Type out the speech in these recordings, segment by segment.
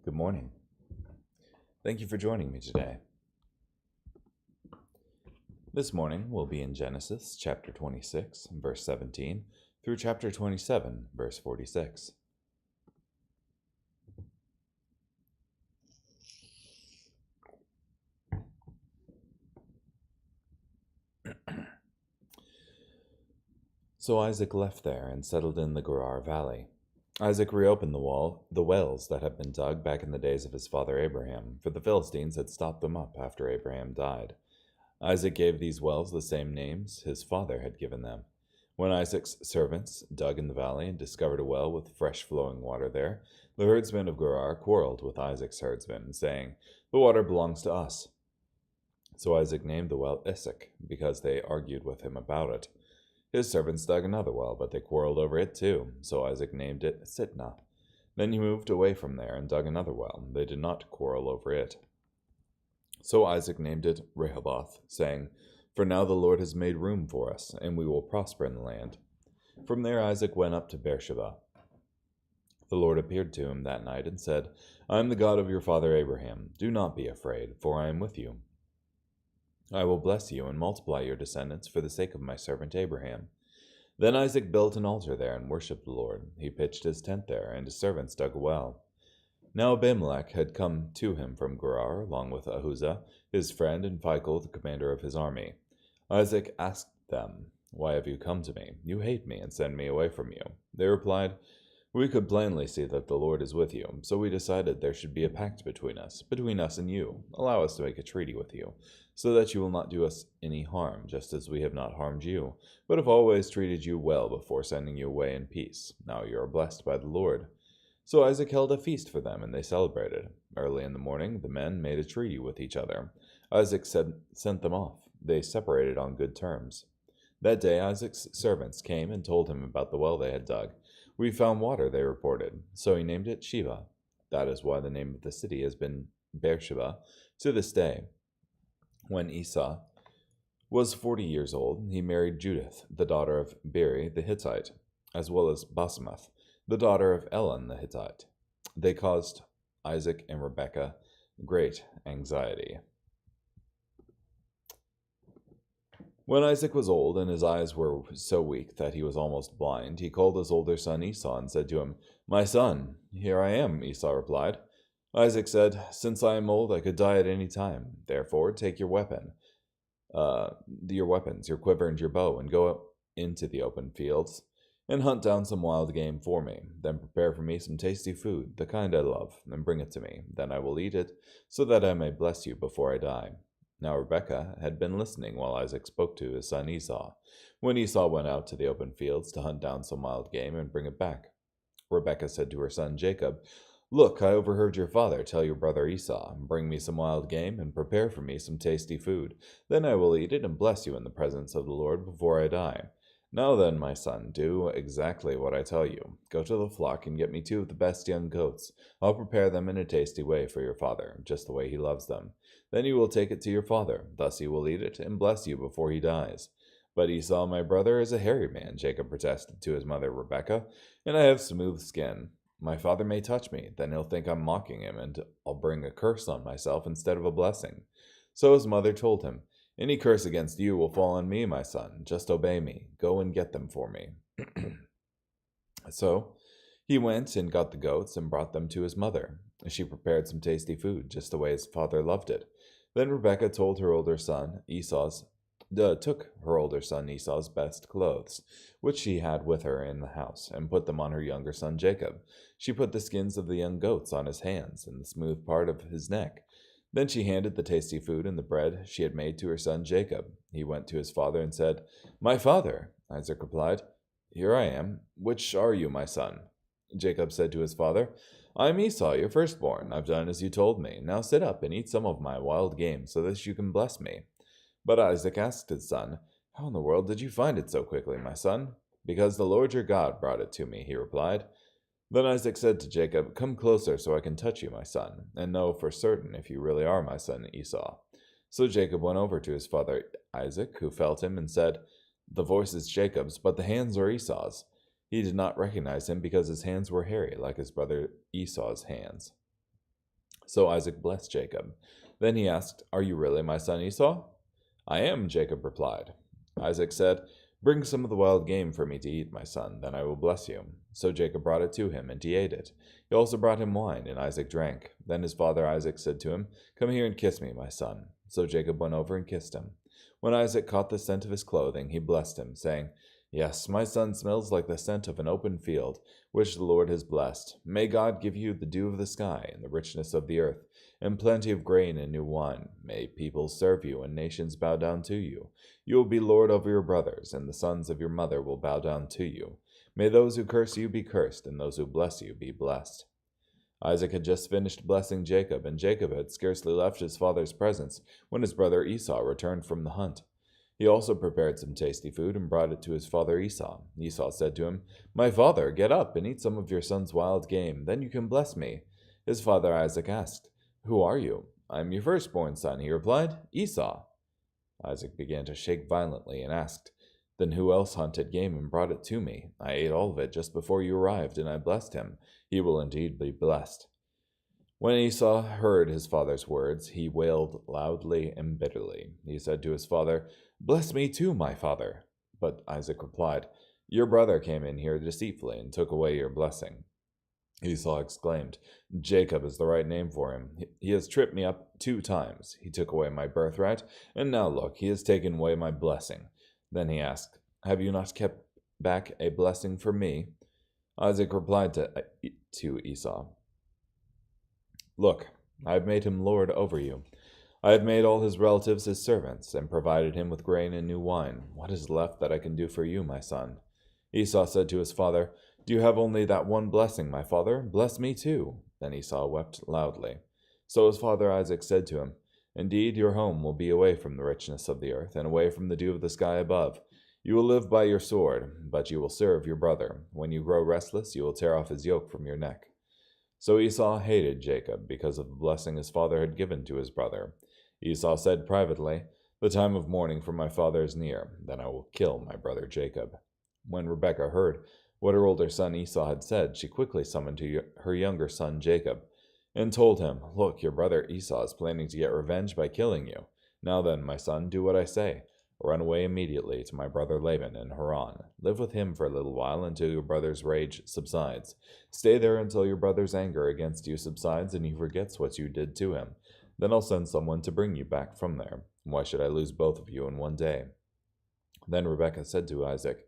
Good morning. Thank you for joining me today. This morning we'll be in Genesis chapter 26, verse 17, through chapter 27, verse 46. So Isaac left there and settled in the Gerar valley. Isaac reopened the wells that had been dug back in the days of his father Abraham, for the Philistines had stopped them up after Abraham died. Isaac gave these wells the same names his father had given them. When Isaac's servants dug in the valley and discovered a well with fresh flowing water there, the herdsmen of Gerar quarreled with Isaac's herdsmen, saying, "The water belongs to us." So Isaac named the well Isaac, because they argued with him about it. His servants dug another well, but they quarreled over it too, so Isaac named it Sitnah. Then he moved away from there and dug another well. They did not quarrel over it. So Isaac named it Rehoboth, saying, "For now the Lord has made room for us, and we will prosper in the land." From there Isaac went up to Beersheba. The Lord appeared to him that night and said, "I am the God of your father Abraham. Do not be afraid, for I am with you. I will bless you and multiply your descendants for the sake of my servant Abraham." Then Isaac built an altar there and worshipped the Lord. He pitched his tent there, and his servants dug a well. Now Abimelech had come to him from Gerar, along with Ahuzah, his friend, and Phicol, the commander of his army. Isaac asked them, "Why have you come to me? You hate me and send me away from you." They replied, "We could plainly see that the Lord is with you, so we decided there should be a pact between us and you. Allow us to make a treaty with you, so that you will not do us any harm, just as we have not harmed you, but have always treated you well before sending you away in peace. Now you are blessed by the Lord." So Isaac held a feast for them, and they celebrated. Early in the morning, the men made a treaty with each other. Isaac sent them off. They separated on good terms. That day Isaac's servants came and told him about the well they had dug. "We found water," they reported. So he named it Sheba. That is why the name of the city has been Beersheba to this day. When Esau was 40 years old, he married Judith, the daughter of Beeri the Hittite, as well as Basemath, the daughter of Elon the Hittite. They caused Isaac and Rebekah great anxiety. When Isaac was old and his eyes were so weak that he was almost blind, he called his older son Esau and said to him, "My son." "Here I am," Esau replied. Isaac said, "Since I am old, I could die at any time. Therefore, take your weapons, your quiver and your bow, and go out into the open fields and hunt down some wild game for me. Then prepare for me some tasty food, the kind I love, and bring it to me. Then I will eat it, so that I may bless you before I die." Now Rebekah had been listening while Isaac spoke to his son Esau. When Esau went out to the open fields to hunt down some wild game and bring it back, Rebekah said to her son Jacob, "Look, I overheard your father tell your brother Esau, 'Bring me some wild game and prepare for me some tasty food. Then I will eat it and bless you in the presence of the Lord before I die.' Now then, my son, do exactly what I tell you. Go to the flock and get me 2 of the best young goats. I'll prepare them in a tasty way for your father, just the way he loves them. Then you will take it to your father. Thus he will eat it and bless you before he dies." "But Esau, my brother, is a hairy man," Jacob protested to his mother Rebekah, "and I have smooth skin. My father may touch me, then he'll think I'm mocking him, and I'll bring a curse on myself instead of a blessing." So his mother told him, "Any curse against you will fall on me, my son. Just obey me. Go and get them for me." So he went and got the goats and brought them to his mother. She prepared some tasty food, just the way his father loved it. Then Rebekah took her older son Esau's best clothes, which she had with her in the house, and put them on her younger son Jacob. She put the skins of the young goats on his hands and the smooth part of his neck. Then she handed the tasty food and the bread she had made to her son Jacob. He went to his father and said, "My father." Isaac replied, "Here I am. Which are you, my son?" Jacob said to his father, "I am Esau, your firstborn. I've done as you told me. Now sit up and eat some of my wild game so that you can bless me." But Isaac asked his son, "How in the world did you find it so quickly, my son?" "Because the Lord your God brought it to me," he replied. Then Isaac said to Jacob, "Come closer so I can touch you, my son, and know for certain if you really are my son Esau." So Jacob went over to his father Isaac, who felt him, and said, "The voice is Jacob's, but the hands are Esau's." He did not recognize him because his hands were hairy, like his brother Esau's hands. So Isaac blessed Jacob. Then he asked, "Are you really my son Esau?" "I am," Jacob replied. Isaac said, "Bring some of the wild game for me to eat, my son, then I will bless you." So Jacob brought it to him, and he ate it. He also brought him wine, and Isaac drank. Then his father Isaac said to him, "Come here and kiss me, my son." So Jacob went over and kissed him. When Isaac caught the scent of his clothing, he blessed him, saying, "Yes, my son smells like the scent of an open field, which the Lord has blessed. May God give you the dew of the sky and the richness of the earth, and plenty of grain and new wine. May peoples serve you and nations bow down to you. You will be lord over your brothers, and the sons of your mother will bow down to you. May those who curse you be cursed, and those who bless you be blessed." Isaac had just finished blessing Jacob, and Jacob had scarcely left his father's presence when his brother Esau returned from the hunt. He also prepared some tasty food and brought it to his father Esau. Esau said to him, "My father, get up and eat some of your son's wild game, then you can bless me." His father Isaac asked, "Who are you?" "I am your firstborn son," he replied, "Esau." Isaac began to shake violently and asked, "Then who else hunted game and brought it to me? I ate all of it just before you arrived, and I blessed him. He will indeed be blessed." When Esau heard his father's words, he wailed loudly and bitterly. He said to his father, "Bless me too, my father." But Isaac replied, "Your brother came in here deceitfully and took away your blessing." Esau exclaimed, "Jacob is the right name for him. He has tripped me up 2 times. He took away my birthright, and now look, he has taken away my blessing." Then he asked, "Have you not kept back a blessing for me?" Isaac replied to Esau, "Look, I have made him lord over you. I have made all his relatives his servants, and provided him with grain and new wine. What is left that I can do for you, my son?" Esau said to his father, "Do you have only that one blessing, my father? Bless me too." Then Esau wept loudly. So his father Isaac said to him, "Indeed, your home will be away from the richness of the earth, and away from the dew of the sky above. You will live by your sword, but you will serve your brother. When you grow restless, you will tear off his yoke from your neck." So Esau hated Jacob because of the blessing his father had given to his brother. Esau said privately, "The time of mourning for my father is near. Then I will kill my brother Jacob." When Rebekah heard what her older son Esau had said, she quickly summoned her younger son Jacob and told him, "Look, your brother Esau is planning to get revenge by killing you. Now then, my son, do what I say. Run away immediately to my brother Laban in Haran. Live with him for a little while until your brother's rage subsides. Stay there until your brother's anger against you subsides and he forgets what you did to him. Then I'll send someone to bring you back from there. Why should I lose both of you in one day?" Then Rebekah said to Isaac,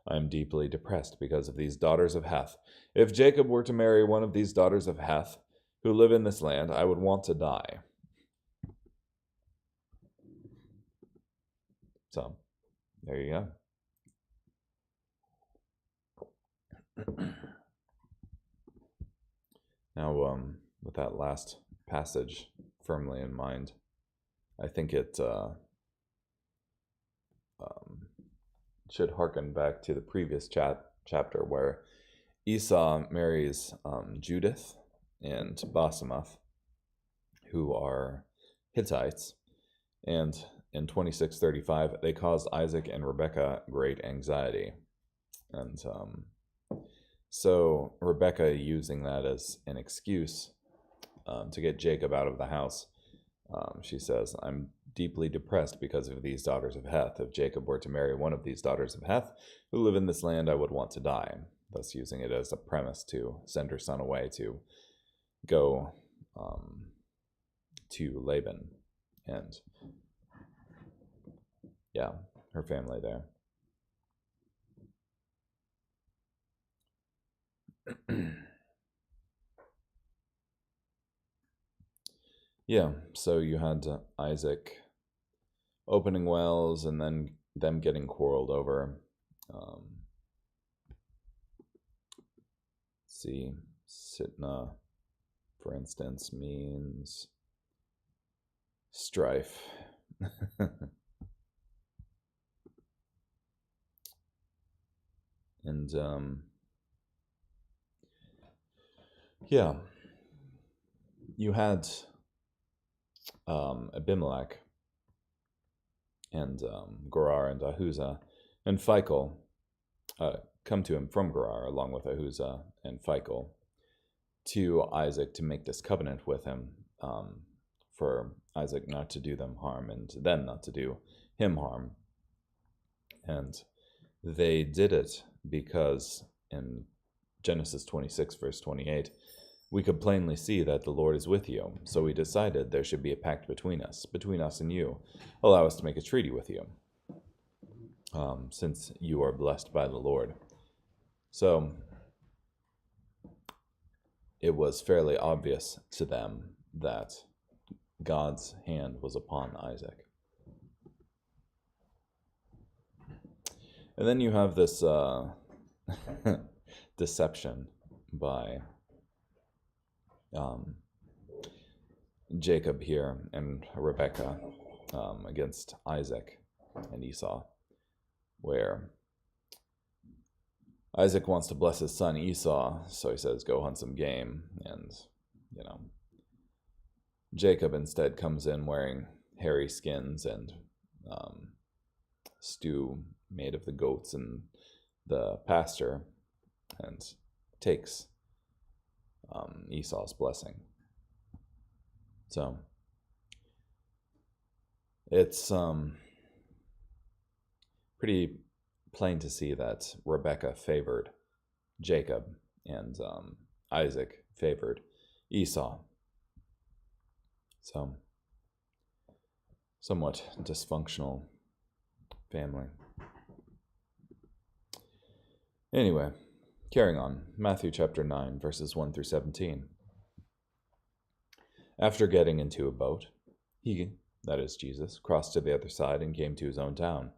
"I am deeply depressed because of these daughters of Heth. If Jacob were to marry one of these daughters of Heth, who live in this land, I would want to die." So, there you go. Now, with that last passage firmly in mind, I think it should harken back to the previous chapter where Esau marries Judith and Basemath, who are Hittites, and in 26:35 they cause Isaac and Rebekah great anxiety. And so Rebekah, using that as an excuse to get Jacob out of the house, she says, "I'm deeply depressed because of these daughters of Heth. If Jacob were to marry one of these daughters of Heth who live in this land, I would want to die." Thus using it as a premise to send her son away to go to Laban and, yeah, her family there. Yeah, so you had Isaac opening wells and then them getting quarreled over. See, Sitna, for instance, means strife. And yeah, you had Abimelech and Gerar and Ahuzah and Phicol come to him from Gerar along with Ahuzah and Phicol to Isaac to make this covenant with him. for Isaac not to do them harm and them not to do him harm. And they did it because in Genesis 26, verse 28, we could plainly see that the Lord is with you. So we decided there should be a pact between us and you. Allow us to make a treaty with you, since you are blessed by the Lord. So it was fairly obvious to them that God's hand was upon Isaac. And then you have this deception by Jacob here and Rebekah against Isaac and Esau, where Isaac wants to bless his son Esau, so he says, go hunt some game, and, Jacob instead comes in wearing hairy skins and stew made of the goats and the pasture, and takes Esau's blessing. So it's pretty plain to see that Rebekah favored Jacob and Isaac favored Esau. So somewhat dysfunctional family. Anyway, carrying on, Matthew chapter 9, verses 1 through 17. After getting into a boat, he, that is Jesus, crossed to the other side and came to his own town.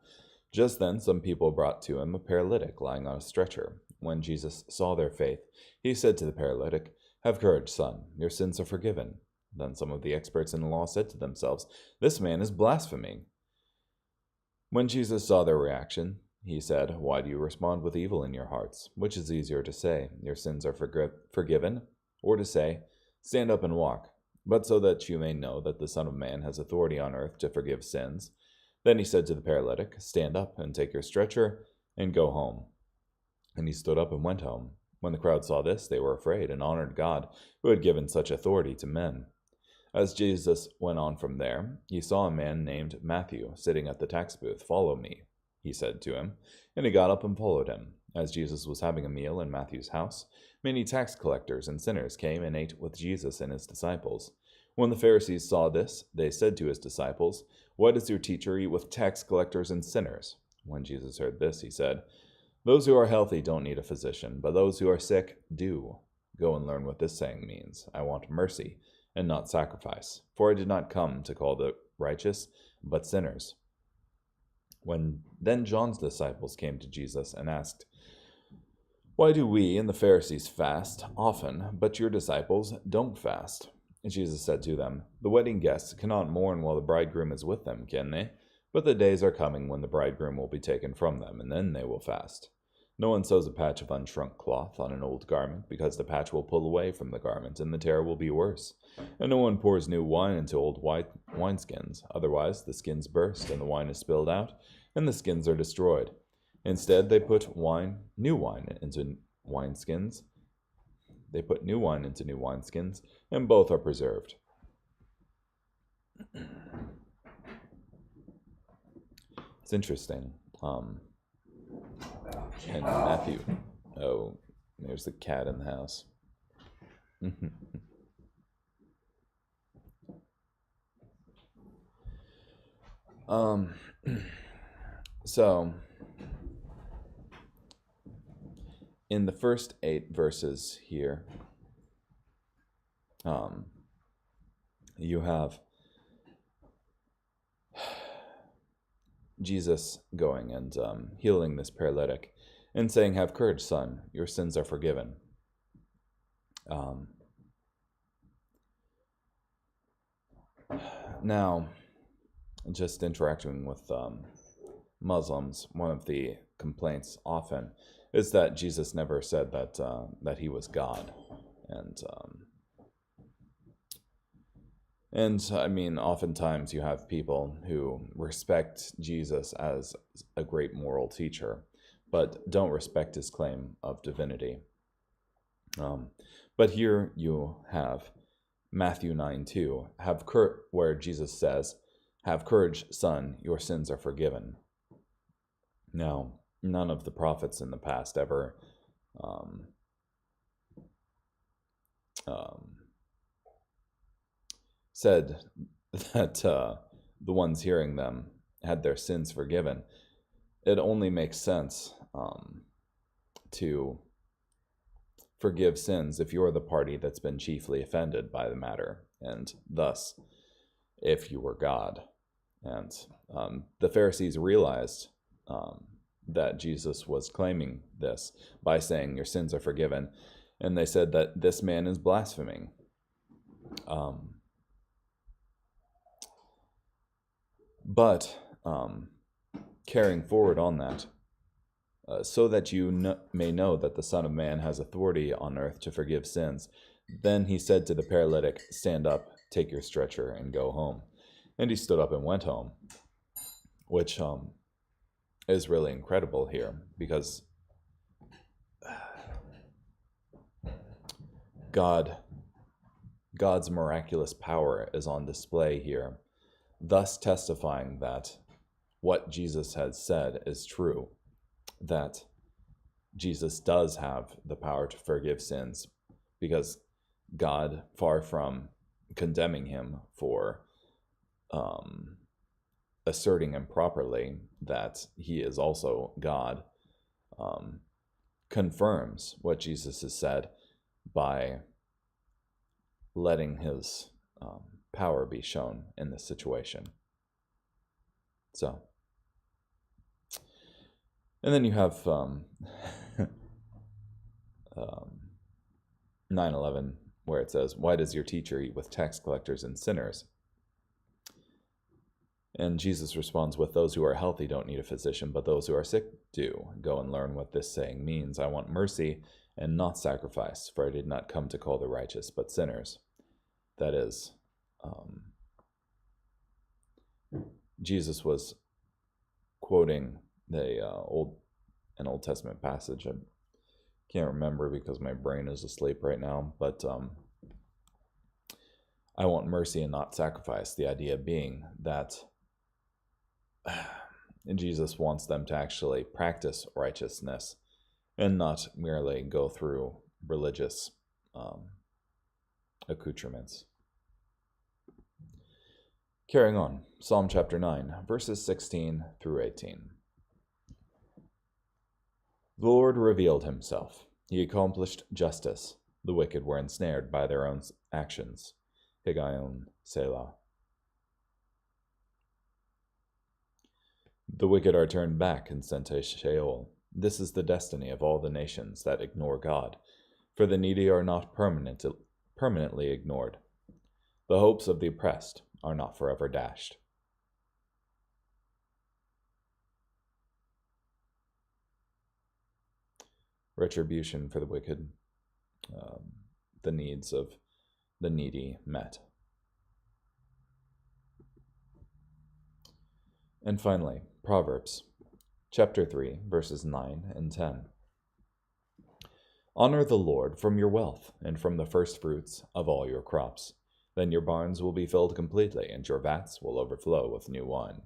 Just then some people brought to him a paralytic lying on a stretcher. When Jesus saw their faith, he said to the paralytic, "Have courage, son, your sins are forgiven." Then some of the experts in the law said to themselves, "This man is blaspheming." When Jesus saw their reaction, he said, "Why do you respond with evil in your hearts? Which is easier to say, 'Your sins are forgiven,' or to say, 'Stand up and walk'? But so that you may know that the Son of Man has authority on earth to forgive sins." Then he said to the paralytic, "Stand up and take your stretcher and go home." And he stood up and went home. When the crowd saw this, they were afraid and honored God, who had given such authority to men. As Jesus went on from there, he saw a man named Matthew sitting at the tax booth. "Follow me," he said to him, and he got up and followed him. As Jesus was having a meal in Matthew's house, many tax collectors and sinners came and ate with Jesus and his disciples. When the Pharisees saw this, they said to his disciples, "Why does your teacher eat with tax collectors and sinners?" When Jesus heard this, he said, "Those who are healthy don't need a physician, but those who are sick do. Go and learn what this saying means. I want mercy and not sacrifice, for I did not come to call the righteous, but sinners." Then John's disciples came to Jesus and asked, "Why do we and the Pharisees fast often, but your disciples don't fast?" And Jesus said to them, "The wedding guests cannot mourn while the bridegroom is with them, can they? But the days are coming when the bridegroom will be taken from them, and then they will fast. No one sews a patch of unshrunk cloth on an old garment, because the patch will pull away from the garment, and the tear will be worse. And no one pours new wine into old wineskins. Otherwise the skins burst, and the wine is spilled out, and the skins are destroyed. Instead, they put new wine into wineskins. And both are preserved." It's interesting. And Matthew. Oh, there's the cat in the house. So, in the first 8 verses here, you have Jesus going and healing this paralytic and saying, "Have courage, son, your sins are forgiven." Now, just interacting with Muslims, one of the complaints often is that Jesus never said that he was God, and I mean, oftentimes you have people who respect Jesus as a great moral teacher, but don't respect his claim of divinity. But here you have Matthew 9:2, where Jesus says, "Have courage, son, your sins are forgiven." Now, none of the prophets in the past ever um, um, said that the ones hearing them had their sins forgiven. It only makes sense to forgive sins if you're the party that's been chiefly offended by the matter, and thus, if you were God. And the Pharisees realized that Jesus was claiming this by saying, "Your sins are forgiven," and they said that this man is blaspheming. But carrying forward on that, so that you may know that the Son of Man has authority on earth to forgive sins. Then he said to the paralytic, "Stand up, take your stretcher, and go home." And he stood up and went home, which is really incredible here, because God's miraculous power is on display here, thus testifying that what Jesus has said is true, that Jesus does have the power to forgive sins, because God, far from condemning him for asserting improperly that he is also God, confirms what Jesus has said by letting his power be shown in this situation. So, and then you have 9:11, where it says, "Why does your teacher eat with tax collectors and sinners?" And Jesus responds with, "Those who are healthy don't need a physician, but those who are sick do. Go and learn what this saying means. I want mercy and not sacrifice, for I did not come to call the righteous, but sinners." That is, Jesus was quoting an Old Testament passage. I can't remember because my brain is asleep right now, but I want mercy and not sacrifice. The idea being that Jesus wants them to actually practice righteousness and not merely go through religious accoutrements. Carrying on, Psalm chapter 9, verses 16 through 18. The Lord revealed himself. He accomplished justice. The wicked were ensnared by their own actions. Higgaion Selah. The wicked are turned back and sent to Sheol. This is the destiny of all the nations that ignore God, for the needy are not permanently ignored. The hopes of the oppressed are not forever dashed. Retribution for the wicked, the needs of the needy met. And finally, Proverbs chapter 3, verses 9 and 10. Honor the Lord from your wealth and from the first fruits of all your crops. Then your barns will be filled completely, and your vats will overflow with new wine.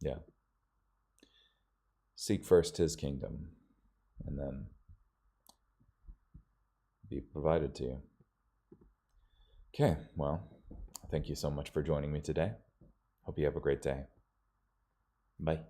Yeah. Seek first his kingdom, and then be provided to you. Okay, well, thank you so much for joining me today. Hope you have a great day. Bye.